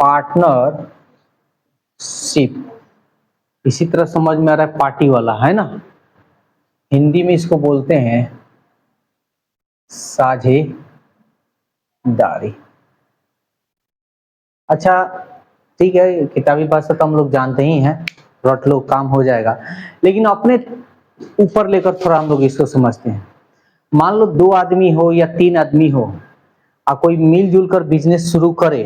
Partnership, इसी तरह समझ में आ रहा है पार्टी वाला, है ना। हिंदी में इसको बोलते हैं साझेदारी। अच्छा ठीक है, किताबी भाषा तो हम लोग जानते ही हैं, रट लो काम हो जाएगा, लेकिन अपने ऊपर लेकर थोड़ा हम लोग इसको समझते हैं। मान लो 2 आदमी हो या 3 आदमी हो और कोई मिलजुल कर बिजनेस शुरू करे,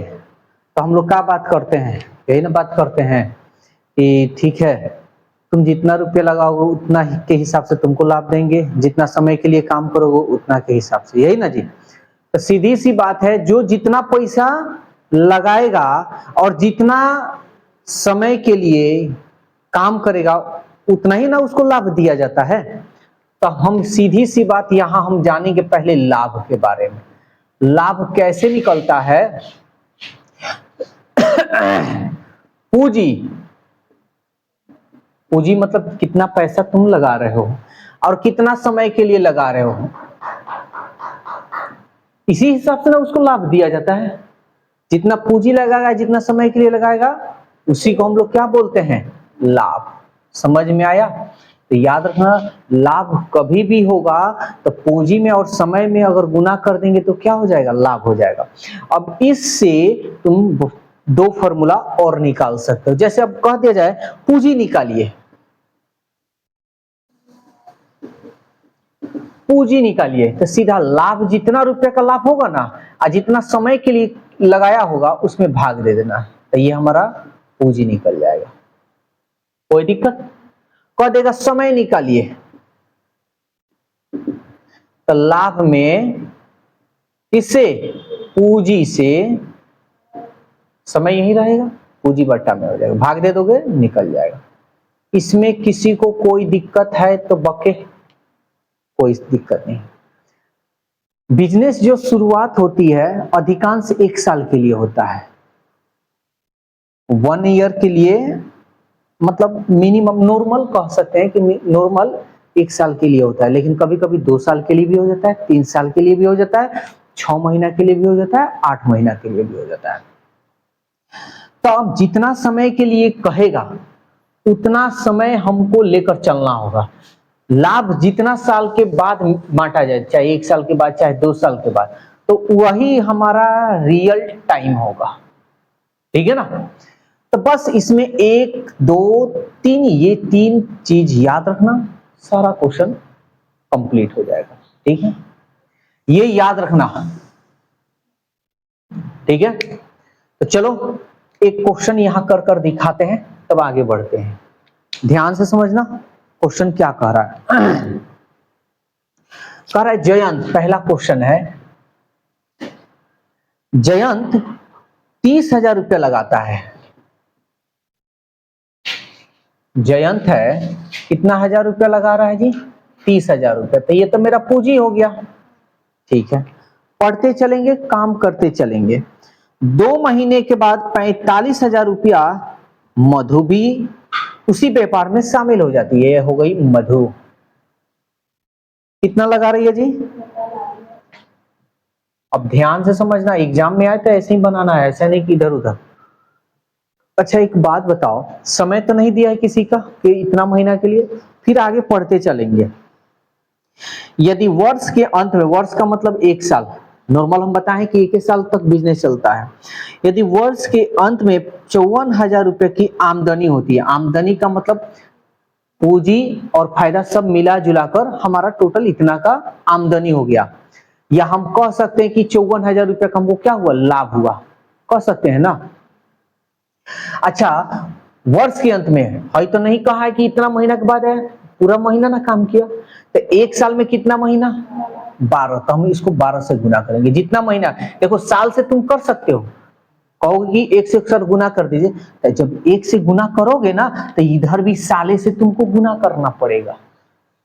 तो हम लोग क्या बात करते हैं, यही ना बात करते हैं कि ठीक है तुम जितना रुपया लगाओगे उतना ही के हिसाब से तुमको लाभ देंगे, जितना समय के लिए काम करोगे उतना के हिसाब से, यही ना जी। तो सीधी सी बात है, जो जितना पैसा लगाएगा और जितना समय के लिए काम करेगा उतना ही ना उसको लाभ दिया जाता है। तो हम सीधी सी बात यहां हम जानेंगे पहले लाभ के बारे में। लाभ कैसे निकलता है? पूंजी, पूंजी मतलब कितना पैसा तुम लगा रहे हो और कितना समय के लिए लगा रहे हो, इसी हिसाब से ना उसको लाभ दिया जाता है। जितना पूंजी लगाएगा, जितना समय के लिए लगाएगा, उसी को हम लोग क्या बोलते हैं, लाभ। समझ में आया? तो याद रखना, लाभ कभी भी होगा तो पूंजी में और समय में अगर गुना कर देंगे तो क्या हो जाएगा, लाभ हो जाएगा। अब इससे तुम 2 फॉर्मूला और निकाल सकते हो। जैसे अब कह दिया जाए पूंजी निकालिए, पूंजी निकालिए, तो सीधा लाभ जितना रुपए का लाभ होगा ना और जितना समय के लिए लगाया होगा उसमें भाग दे देना, तो ये हमारा पूंजी निकल जाएगा। कोई दिक्कत? कह देगा समय निकालिए, तो लाभ में किससे, पूंजी से, समय यही रहेगा, पूंजी बट्टा में हो जाएगा, भाग दे दोगे निकल जाएगा। इसमें किसी को कोई दिक्कत है तो बके, कोई दिक्कत नहीं। बिजनेस जो शुरुआत होती है अधिकांश 1 साल के लिए होता है, 1 ईयर के लिए, मतलब मिनिमम नॉर्मल कह सकते हैं कि नॉर्मल 1 साल के लिए होता है, लेकिन कभी कभी 2 साल के लिए भी हो जाता है, 3 साल के लिए भी हो जाता है, 6 महीना के लिए भी हो जाता है, 8 महीना के लिए भी हो जाता है। तो अब जितना समय के लिए कहेगा उतना समय हमको लेकर चलना होगा। लाभ जितना साल के बाद बांटा जाए, चाहे 1 साल के बाद चाहे 2 साल के बाद, तो वही हमारा रियल टाइम होगा, ठीक है ना। तो बस इसमें 1 2 3 ये 3 चीज याद रखना, सारा क्वेश्चन कंप्लीट हो जाएगा, ठीक है। ये याद रखना, ठीक है। तो चलो एक क्वेश्चन यहां कर कर दिखाते हैं, तब आगे बढ़ते हैं। ध्यान से समझना क्वेश्चन क्या कह रहा है। कह रहा है जयंत, पहला क्वेश्चन है, जयंत 30,000 रुपया लगाता है। जयंत है कितना हजार रुपया लगा रहा है जी, 30,000 रुपया। तो ये तो मेरा पूंजी हो गया, ठीक है। पढ़ते चलेंगे, काम करते चलेंगे। 2 महीने के बाद 45,000 रुपया मधु भी उसी व्यापार में शामिल हो जाती है। ये हो गई मधु, कितना लगा रही है जी। अब ध्यान से समझना, एग्जाम में आए तो ऐसे ही बनाना है, ऐसा नहीं कि इधर उधर। अच्छा एक बात बताओ, समय तो नहीं दिया है किसी का कि इतना महीना के लिए, फिर आगे पढ़ते चलेंगे। यदि वर्ष के अंत में, वर्ष का मतलब 1 साल, नॉर्मल हम बताएं कि 1 साल तक बिजनेस चलता है। यदि वर्ष के अंत में 54,000 रुपए की आमदनी होती है, आमदनी का मतलब पूंजी और फायदा सब मिला जुलाकर हमारा टोटल इतना का आमदनी हो गया, या हम कह सकते हैं कि 54,000 रुपए का हमको क्या हुआ, लाभ हुआ, कह सकते हैं ना। अच्छा वर्ष के अंत में है तो नहीं कहा है कि इतना महीना के बाद है, पूरा महीना ना काम किया, तो 1 साल में कितना महीना, 12, तो हम इसको 12 से गुना करेंगे। जितना महीना, देखो साल से तुम कर सकते हो, कहोगे कि 1 से अक्सर गुना कर दीजिए, तो जब 1 से गुना करोगे ना तो इधर भी साले से तुमको गुना करना पड़ेगा।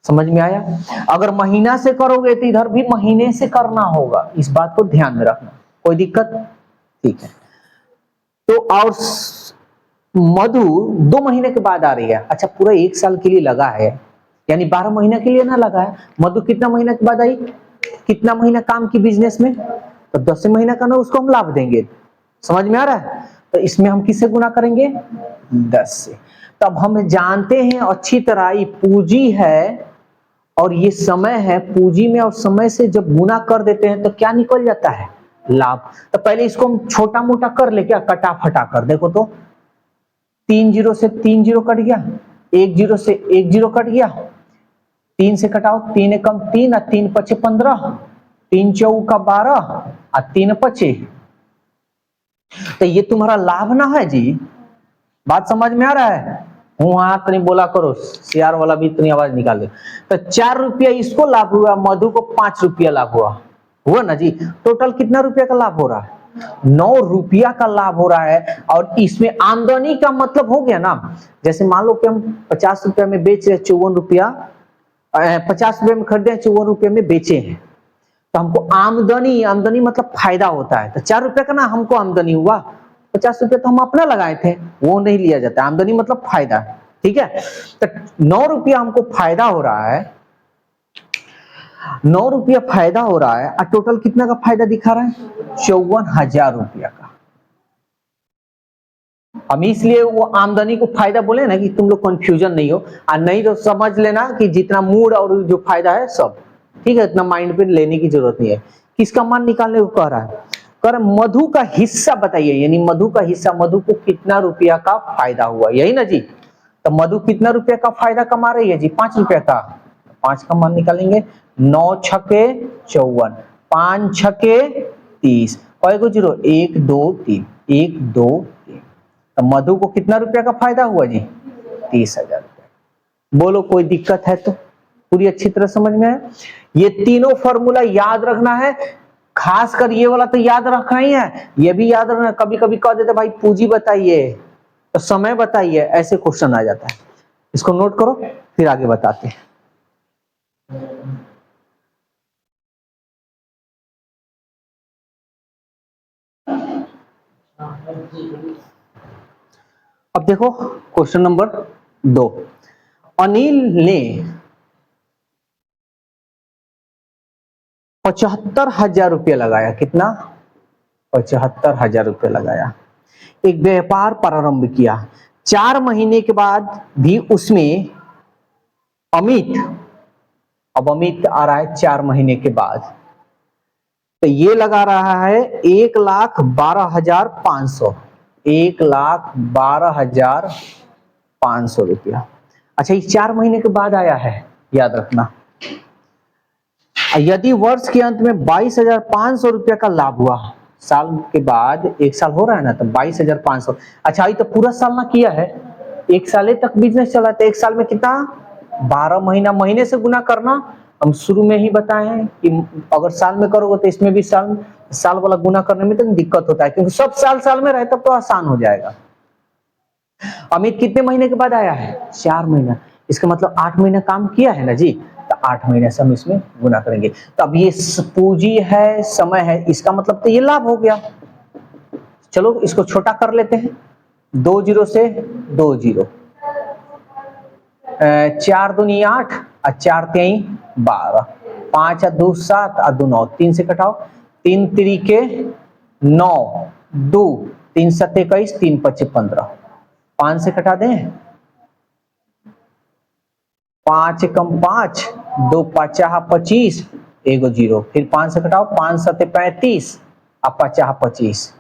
समझ में आया? अगर महीना से करोगे तो इधर भी महीने से करना होगा, इस बात को ध्यान में रखना। कोई दिक्कत? ठीक है। तो और मधु 2 महीने के बाद आ रही है। अच्छा पूरा 1 साल के लिए लगा है, यानी 12 महीने के लिए ना लगा है। मधु कितना महीना के बाद आई, कितना महीना काम की बिजनेस में, तो 10 महीना का ना उसको हम लाभ देंगे। समझ में आ रहा है? तो इसमें हम किससे गुना करेंगे? 10 से। तब हम जानते हैं अच्छी तरह ये पूंजी है और ये समय है, पूंजी में और समय से जब गुना कर देते हैं तो क्या निकल जाता है? लाभ। तो पहले इसको हम छोटा मोटा कर ले, क्या कटा फटा कर देखो तो 3 जीरो से 3 जीरो कट गया, 1 जीरो से 1 जीरो कट गया, 3 से कटाओ, 3 एकम 3 और 3 पचे 15, 3 चौका 12 और 3 पचे। तो ये तुम्हारा लाभ ना है जी। बात समझ में आ रहा है? हाँ तो नहीं बोला करो, शेयर वाला भी इतनी आवाज निकाल दे। तो 4 रुपया इसको लाभ हुआ, मधु को 5 रुपया लाभ हुआ ना जी। टोटल कितना रुपया का लाभ हो रहा है? 9 रुपया का लाभ हो रहा है। और इसमें आमदनी का मतलब हो गया ना, जैसे मान लो कि हम 50 रुपया में बेच रहे, 54 रुपया, 50 रुपये में खरीदे, 54 रुपये में बेचे हैं, तो हमको आमदनी मतलब फायदा होता है। तो 4 रुपये का ना हमको आमदनी हुआ, 50 रुपये तो हम अपना लगाए थे, वो नहीं लिया जाता। आमदनी मतलब फायदा, ठीक है। तो 9 रुपया हमको फायदा हो रहा है, 9 रुपया फायदा हो रहा है। और टोटल कितना का फायदा दिखा रहा है? 54,000 रुपया का। हम इसलिए वो आमदनी को फायदा बोले ना कि तुम लोग कंफ्यूजन नहीं हो, और नहीं तो समझ लेना कि जितना मूड और जो फायदा है सब ठीक है, इतना माइंड पे लेने की जरूरत नहीं है। किसका मान निकालने को कह रहा है? कह रहा मधु का हिस्सा बताइए, यानी मधु का हिस्सा, मधु को कितना रुपया का फायदा हुआ, यही ना जी। तो मधु कितना रुपया का फायदा कमा रही है जी? 5 रुपया का। 5 का मान निकालेंगे, 9 छके 54, 5 छके 30, कई गो जीरो? 1 2 3, 1 2 3। तो मधु को कितना रुपया का फायदा हुआ जी? 30,000 रुपया। बोलो कोई दिक्कत है तो? पूरी अच्छी तरह समझ में है? ये तीनों फॉर्मूला याद रखना है, खासकर ये वाला तो याद रखना ही है, ये भी याद रखना। कभी कभी कह देते भाई पूंजी बताइए तो समय बताइए, ऐसे क्वेश्चन आ जाता है। इसको नोट करो, फिर आगे बताते हैं। अब देखो क्वेश्चन नंबर 2। अनिल ने 75,000 रुपया लगाया। कितना? 75,000 रुपया लगाया। एक व्यापार प्रारंभ किया। 4 महीने के बाद भी उसमें अमित, अब अमित आ रहा है 4 महीने के बाद, तो ये लगा रहा है 1,12,500, 1,12,500 रुपया। अच्छा, ये 4 महीने के बाद आया है, याद रखना। यदि वर्ष के अंत में 22,500 रुपया का लाभ हुआ, साल के बाद 1 साल हो रहा है ना, तो 22,500। अच्छा, ये तो पूरा साल ना किया है, 1 साल तक बिजनेस चला, तो 1 साल में कितना? 12 महीना, महीने से गुना करना। हम शुरू में ही बताए हैं कि अगर साल में करोगे तो इसमें भी साल वाला गुना करने में तो दिक्कत होता है, क्योंकि सब साल में रहे तब तो आसान हो जाएगा। अमित कितने महीने के बाद आया है? 4 महीना। इसका मतलब 8 महीना काम किया है ना जी, तो 8 महीने से हम इसमें गुना करेंगे। तो अब ये पूंजी है, समय है, इसका मतलब तो ये लाभ हो गया। चलो इसको छोटा कर लेते हैं, 2 जीरो से 2 जीरो, 4 दूनी 8 और 4 3 12, 5 और 2 7 और 2 9, 3 से कटाओ, 3 त्रिके 9, 2 3 7 21, 3 5 15, 5 से कटा दें, 5 एकम 5, 2 5 25, 1 जीरो, फिर 5 से कटाओ, 5 7 35 और 50 25,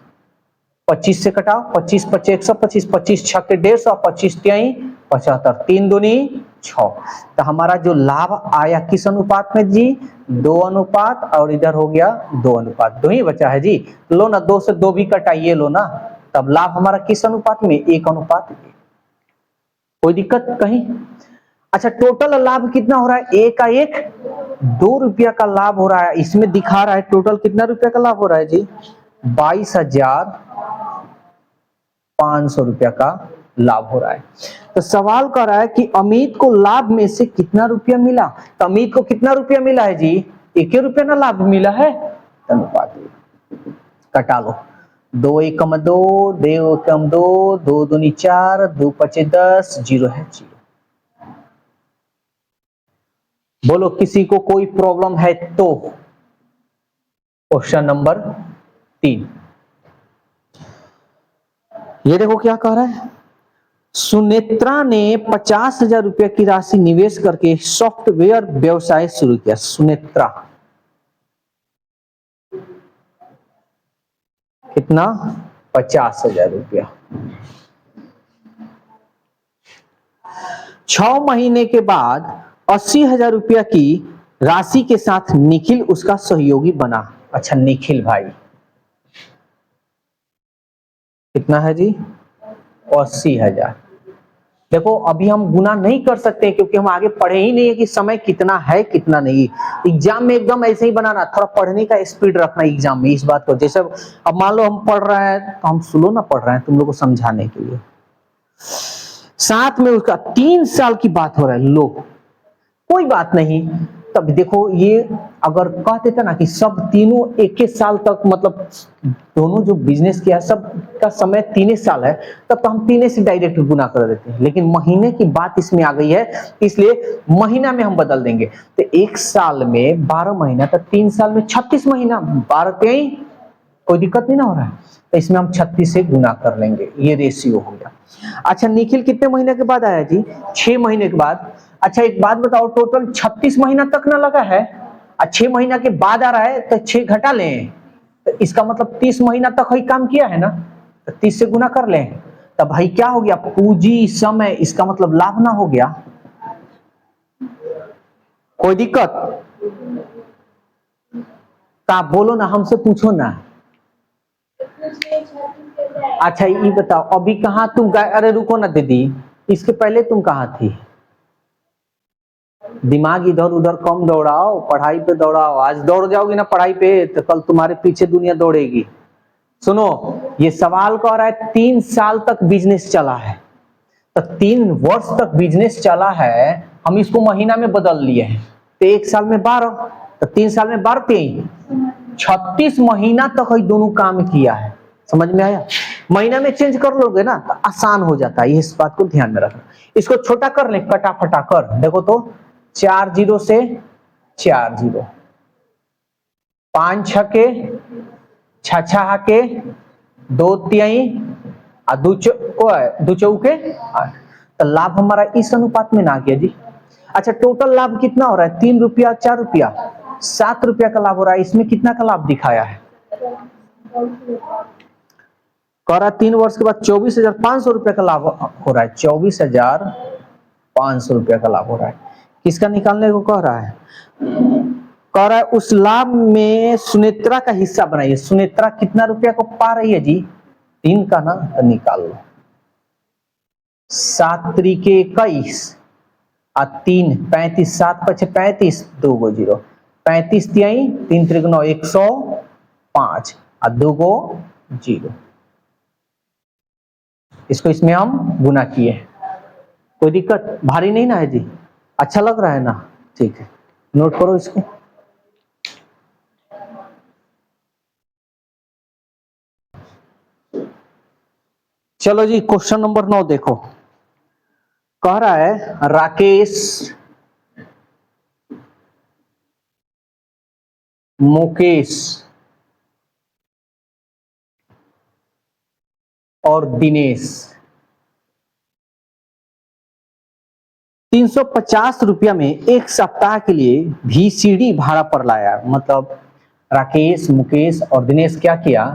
25 से कटाओ, 25 5 125, 25 6 के 150, 25 3 75, 3 दूनी 6। तो हमारा जो लाभ आया किस अनुपात में जी? 2 अनुपात, और इधर हो गया 2 अनुपात, 2 ही बचा है जी। लो ना, 2 से 2 भी कटाइए लो ना, तब लाभ हमारा किस अनुपात में? 1 अनुपात 1। कोई दिक्कत कहीं? अच्छा, टोटल लाभ कितना हो रहा है? 1 का 1, 2 रुपया का लाभ हो रहा है। इसमें दिखा रहा है टोटल कितना रुपया का लाभ हो रहा है जी? 22,500 रुपया का लाभ हो रहा है। तो सवाल कर रहा है कि अमित को लाभ में से कितना रुपया मिला। तो अमित को कितना रुपया मिला है जी? 1 रुपया ना लाभ मिला है, अनुपात कटा लो। 2 एकम 2, 2 एकम 2, 2 दूनी 4, 2 5 10, जीरो है जीरो। बोलो किसी को कोई प्रॉब्लम है तो? Question number 3। ये देखो क्या कह रहा है, सुनेत्रा ने 50,000 रुपये की राशि निवेश करके सॉफ्टवेयर व्यवसाय शुरू किया। सुनेत्रा कितना, 50,000 रुपया। 6 महीने के बाद 80,000 रुपया की राशि के साथ निखिल उसका सहयोगी बना। अच्छा निखिल भाई कितना है जी, 80,000। देखो अभी हम गुना नहीं कर सकते क्योंकि हम आगे पढ़े ही नहीं है कि समय कितना है कितना नहीं। एग्जाम में एकदम ऐसे ही बनाना, थोड़ा पढ़ने का स्पीड रखना एग्जाम में, इस बात को। जैसे अब मान लो हम पढ़ रहे हैं तो हम स्लो ना पढ़ रहे हैं तुम लोग को समझाने के लिए, साथ में उसका 3 साल की बात हो रहा है। लो कोई बात नहीं, तब देखो ये अगर कह देता ना कि सब तीनों एक एक साल तक, मतलब दोनों जो बिजनेस किया सब का समय 3 साल है, तब तो हम 3 से डायरेक्ट गुना कर देते हैं। लेकिन महीने की बात इसमें आ गई है, इसलिए महीना में हम बदल देंगे। तो 1 साल में 12 महीना, तो 3 साल में 36 महीना, 12 23, कोई दिक्कत नहीं ना हो रहा है। तो इसमें हम 36 से गुना कर लेंगे, ये रेशियो हो गया। अच्छा निखिल कितने महीने के बाद आया जी, 6 महीने के बाद। अच्छा एक बात बताओ, टोटल 36 महीना तक ना लगा है, 6 महीना के बाद आ रहा है तो 6 घटा लें, तो इसका मतलब 30 महीना तक ही काम किया है ना, तो 30 से गुना कर लें। तब भाई क्या हो गया, पूंजी समय, इसका मतलब लाभ ना हो गया। कोई दिक्कत का बोलो ना, हमसे पूछो ना। अच्छा ये बताओ अभी कहाँ तुम गए, अरे रुको ना दीदी, इसके पहले तुम कहाँ थी। दिमाग इधर उधर कम दौड़ाओ, पढ़ाई पे दौड़ाओ। आज दौड़ जाओगी ना पढ़ाई पे तो कल तुम्हारे पीछे दुनिया दौड़ेगी। सुनो ये सवाल कह रहा है 3 साल तक बिजनेस चला है, तो 3 वर्ष तक बिजनेस चला है, हम इसको महीना में बदल लिए हैं, तो 1 साल में 12, तो 3 साल में 12 3 36 महीना तक ही दोनों काम किया है। समझ में आया, महीना में चेंज कर लोगे ना तो आसान हो जाता है, इस बात को ध्यान में रखना। इसको छोटा कर ले, कटाफटा कर देखो तो, 4 0 से 4 0, 5 छके, 6 6 के, 2 तिहाई, दो चौके 8। तो लाभ हमारा इस अनुपात में ना गया जी। अच्छा टोटल लाभ कितना हो रहा है, 3 रुपया 4 रुपया, 7 रुपया का लाभ हो रहा है। इसमें कितना का लाभ दिखाया है, कह रहा 3 वर्ष के बाद 24,500 रुपया का लाभ हो रहा है। 24,500 रुपया का लाभ हो रहा है। किसका निकालने को कह रहा है, कह रहा है उस लाभ में सुनेत्रा का हिस्सा बनाइए। सुनेत्रा कितना रुपया को पा रही है जी, 3 का ना, तो निकाल लो। 7 त्रिके 21 और 3 35, 7 5 35, 2 गो 0, 35 तिहाई, 3 त्रिक 9, 105 और 2 गो 0। इसको इसमें हम गुना किए। कोई दिक्कत, भारी नहीं ना है जी, अच्छा लग रहा है ना, ठीक है नोट करो इसको। चलो जी क्वेश्चन नंबर 9 देखो, कह रहा है राकेश, मुकेश और दिनेश 350 रुपया में 1 सप्ताह के लिए VCD भाड़ा पर लाया। मतलब राकेश मुकेश और दिनेश क्या किया,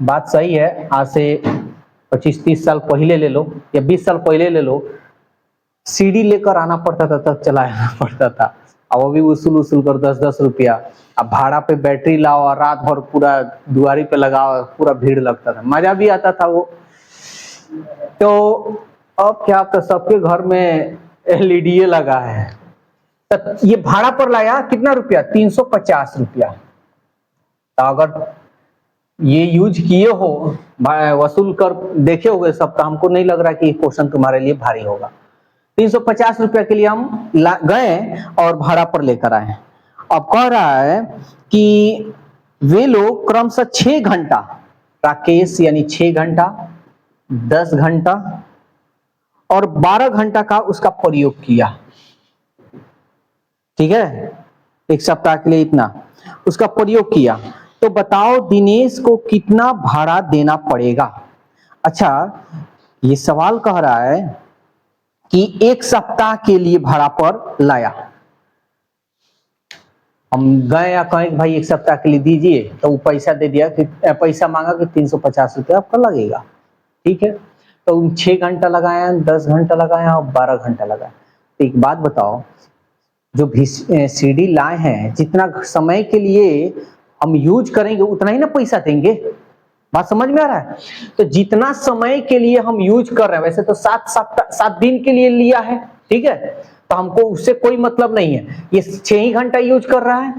बात सही है, आज से 25-30 साल पहले ले लो या 20 साल पहले ले लो, सीडी लेकर आना पड़ता था तब चलाना पड़ता था। अब अभी उसूल उसूल कर 10-10 रुपया, अब भाड़ा पे बैटरी लाओ और रात भर पूरा दुआरी पे लगाओ, पूरा भीड़ लगता था, मजा भी आता था वो। तो अब क्या, तो सबके घर में LED लगा है। तो ये भाड़ा पर लाया कितना रुपया, 350 रुपया। तो अगर ये यूज किए हो, वसूल कर देखे होगे सब, तो हमको नहीं लग रहा कि क्वेश्चन तुम्हारे लिए भारी होगा। 350 रुपया के लिए हम गए और भाड़ा पर लेकर आए। अब कह रहा है कि वे लोग क्रमशः 6 घंटा, राकेश यानी 6 घंटा, 10 घंटा और 12 घंटा का उसका प्रयोग किया। ठीक है, 1 सप्ताह के लिए इतना उसका प्रयोग किया। तो बताओ दिनेश को कितना भाड़ा देना पड़ेगा। अच्छा, ये सवाल कह रहा है कि एक सप्ताह के लिए भाड़ा पर लाया, हम गए या कहें कि भाई एक सप्ताह के लिए दीजिए, तो वो पैसा दे दिया कि पैसा मांगा कि 350 रुपया आपका लगेगा, ठीक है। तो 6 घंटा लगाया, 10 घंटा लगाया और 12 घंटा लगाया। तो एक बात बताओ, जो सीडी लाए हैं, जितना समय के लिए हम यूज करेंगे उतना ही ना पैसा देंगे। बात समझ में आ रहा है? तो जितना समय के लिए हम यूज कर रहे हैं, वैसे तो 7 दिन के लिए लिया है, ठीक है, तो हमको उससे कोई मतलब नहीं है, ये 6 ही घंटा यूज कर रहा है,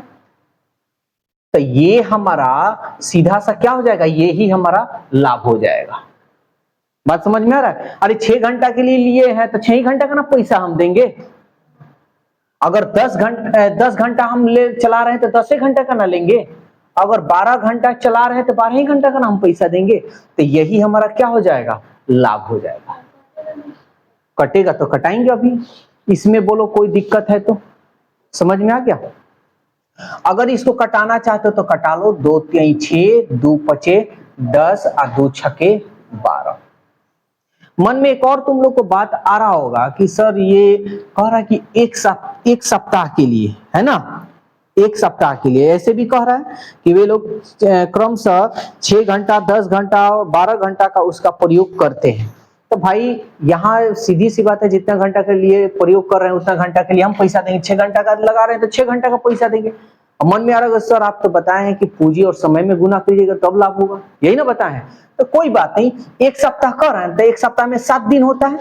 तो ये हमारा सीधा सा क्या हो जाएगा, ये ही हमारा लाभ हो जाएगा। बात समझ में आ रहा है? अरे 6 घंटा के लिए लिए हैं तो 6 ही घंटा का ना पैसा हम देंगे। अगर 10 घंटा हम ले चला रहे हैं तो 10 ही घंटा का ना लेंगे। अगर 12 घंटा चला रहे हैं तो 12 ही घंटा का ना हम पैसा देंगे। तो यही हमारा क्या हो जाएगा, लाभ हो जाएगा। कटेगा तो कटाएंगे अभी, इसमें बोलो कोई दिक्कत है तो? समझ में आ गया? अगर इसको कटाना चाहते हो तो कटा लो, 2 3 6, 2 5 10 और 2 6 12। मन में एक और तुम लोग को बात आ रहा होगा कि सर ये कह रहा है कि एक सप्ताह के लिए, है ना, एक सप्ताह के लिए ऐसे भी कह रहा है कि वे लोग क्रमशः 6 घंटा 10 घंटा 12 घंटा का उसका प्रयोग करते हैं। तो भाई यहाँ सीधी सी बात है, जितना घंटा के लिए प्रयोग कर रहे हैं उतना घंटा के लिए हम पैसा देंगे। 6 घंटा का लगा रहे हैं तो 6 घंटा का पैसा देंगे। मन में आ रहा है सर आप तो बताए हैं कि पूंजी और समय में गुना कीजिएगा तब लाभ होगा, यही ना बताए हैं। तो कोई बात नहीं, एक सप्ताह कर रहे हैं तो एक सप्ताह में 7 दिन होता है,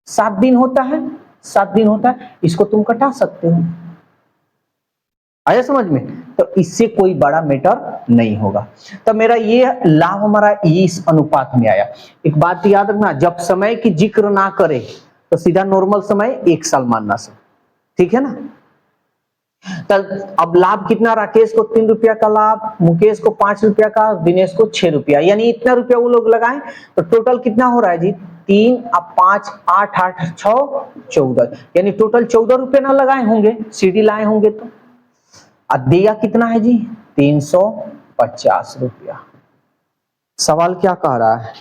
7 दिन होता है, 7 दिन होता है, इसको तुम कटा सकते हो। आया समझ में? तो इससे कोई बड़ा मैटर नहीं होगा। तो मेरा ये लाभ हमारा इस अनुपात में आया। एक बात याद रखना, जब समय की जिक्र ना करे तो सीधा नॉर्मल समय 1 साल मानना सब, ठीक है ना। तो अब लाभ कितना, राकेश को 3 रुपया का लाभ, मुकेश को 5 रुपया का, दिनेश को 6 रुपया, यानी इतना रुपया वो लोग लगाए, तो टोटल कितना हो रहा है जी, 3 और 5 8 8 6 14, यानी टोटल 14 रुपये ना लगाए होंगे, सीडी लाए होंगे तो। अब दिया कितना है जी, 350 रुपया। सवाल क्या कह रहा है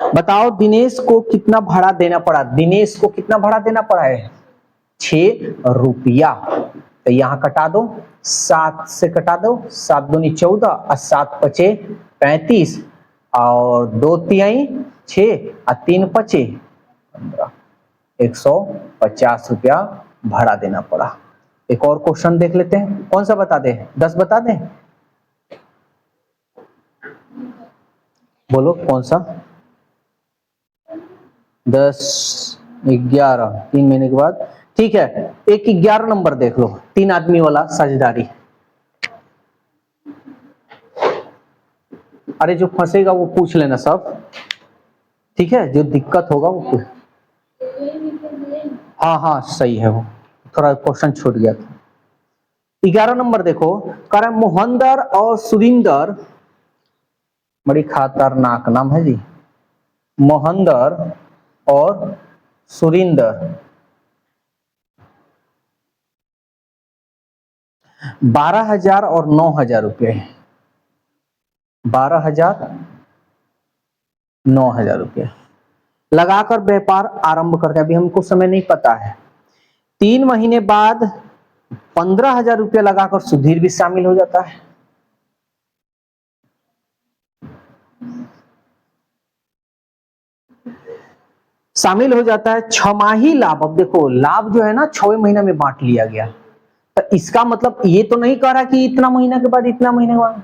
बताओ, दिनेश को कितना भाड़ा देना पड़ा, दिनेश को कितना भाड़ा देना पड़ा है, 6 रुपया। तो यहां कटा दो, 7 से कटा दो, 7 दूनी 14 और 7 पचे 35 और 2 तिहाई 6 और 3 पचे 15, 150 रुपया भाड़ा देना पड़ा। एक और क्वेश्चन देख लेते हैं, कौन सा बता दे, 10 बता दे, बोलो कौन सा, 10 11 3 महीने के बाद, ठीक है। एक 11 नंबर देख लो, 3 आदमी वाला साझेदारी। अरे जो फंसेगा वो पूछ लेना सब, ठीक है, जो दिक्कत होगा वो पूछ। हाँ हाँ सही है, वो थोड़ा क्वेश्चन छूट गया था। 11 नंबर देखो, कह रहा मोहनदर और सुरिंदर, बड़ी खतरनाक नाम है जी, मोहनदर और सुरिंदर 12,000 और 9,000 रुपये, 12,000 9,000 रुपये लगाकर व्यापार आरंभ करते हैं। अभी हमको समय नहीं पता है। 3 महीने बाद 15,000 रुपये लगाकर सुधीर भी शामिल हो जाता है। शामिल हो जाता है। 6माही लाभ, अब देखो लाभ जो है ना 6वें महीना में बांट लिया गया, तो इसका मतलब ये तो नहीं कह रहा कि इतना महीना के बाद इतना महीने के बाद,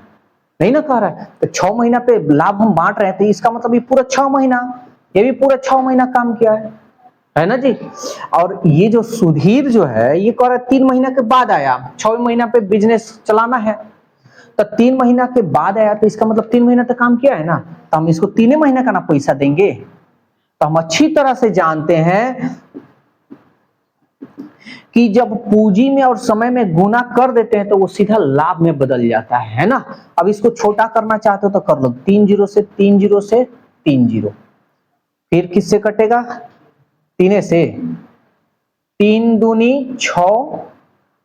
नहीं ना कह रहा है। तो 6 महीना पे लाभ हम बांट रहे थे, इसका मतलब ये पूरा 6 महीना, ये भी पूरा 6 महीना काम किया है ना जी। और ये जो सुधीर जो है ये कह रहा है 3 महीना के बाद आया, 6 महीना पे बिजनेस चलाना है, तो 3 महीना के बाद आया, तो इसका मतलब 3 महीना तक काम किया है ना, तो हम इसको 3 महीना का ना पैसा देंगे। तो हम अच्छी तरह से जानते हैं कि जब पूंजी में और समय में गुना कर देते हैं तो वो सीधा लाभ में बदल जाता है ना। अब इसको छोटा करना चाहते हो तो कर लो, 3 जीरो से 3 जीरो से 3 जीरो, फिर किससे कटेगा, 3 से, 3 दूनी 6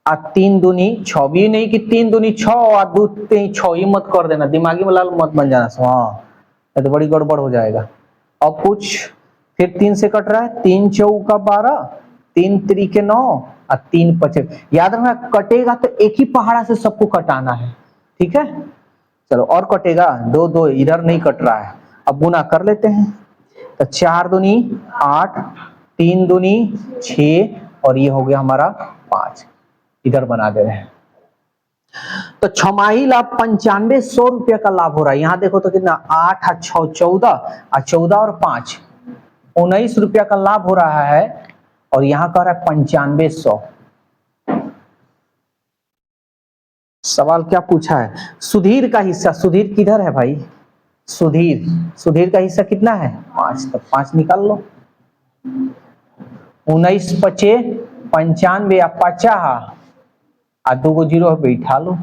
आ 3 दूनी 6 भी नहीं कि 3 दूनी 6 और 2 3 6 ही मत कर देना, दिमागी में लाल मत बन जाना। हाँ ये तो बड़ी गड़बड़ हो जाएगा। अब कुछ फिर 3 से कट रहा है, 3 चौका 12, 3 त्रिके 9 और 3 पचे। याद रखना कटेगा तो एक ही पहाड़ा से सबको कटाना है, ठीक है। चलो और कटेगा, 2 2 इधर नहीं कट रहा है। अब गुना कर लेते हैं, तो 4 दूनी 8, 3 दूनी 6 और ये हो गया हमारा 5, इधर बना दे रहे हैं। तो छमाही लाभ 9500 रुपया का लाभ हो रहा है। यहां देखो तो कितना, 8 और 6 14 और 14 और 5 19 रुपया का लाभ हो रहा है, और यहां कह रहा है 9500। सवाल क्या पूछा है, सुधीर का हिस्सा, सुधीर किधर है भाई, सुधीर, सुधीर का हिस्सा कितना है 5, तो 5 निकाल लो। 19 पचे 95 या 50 आ 2 को 0 बैठा लो।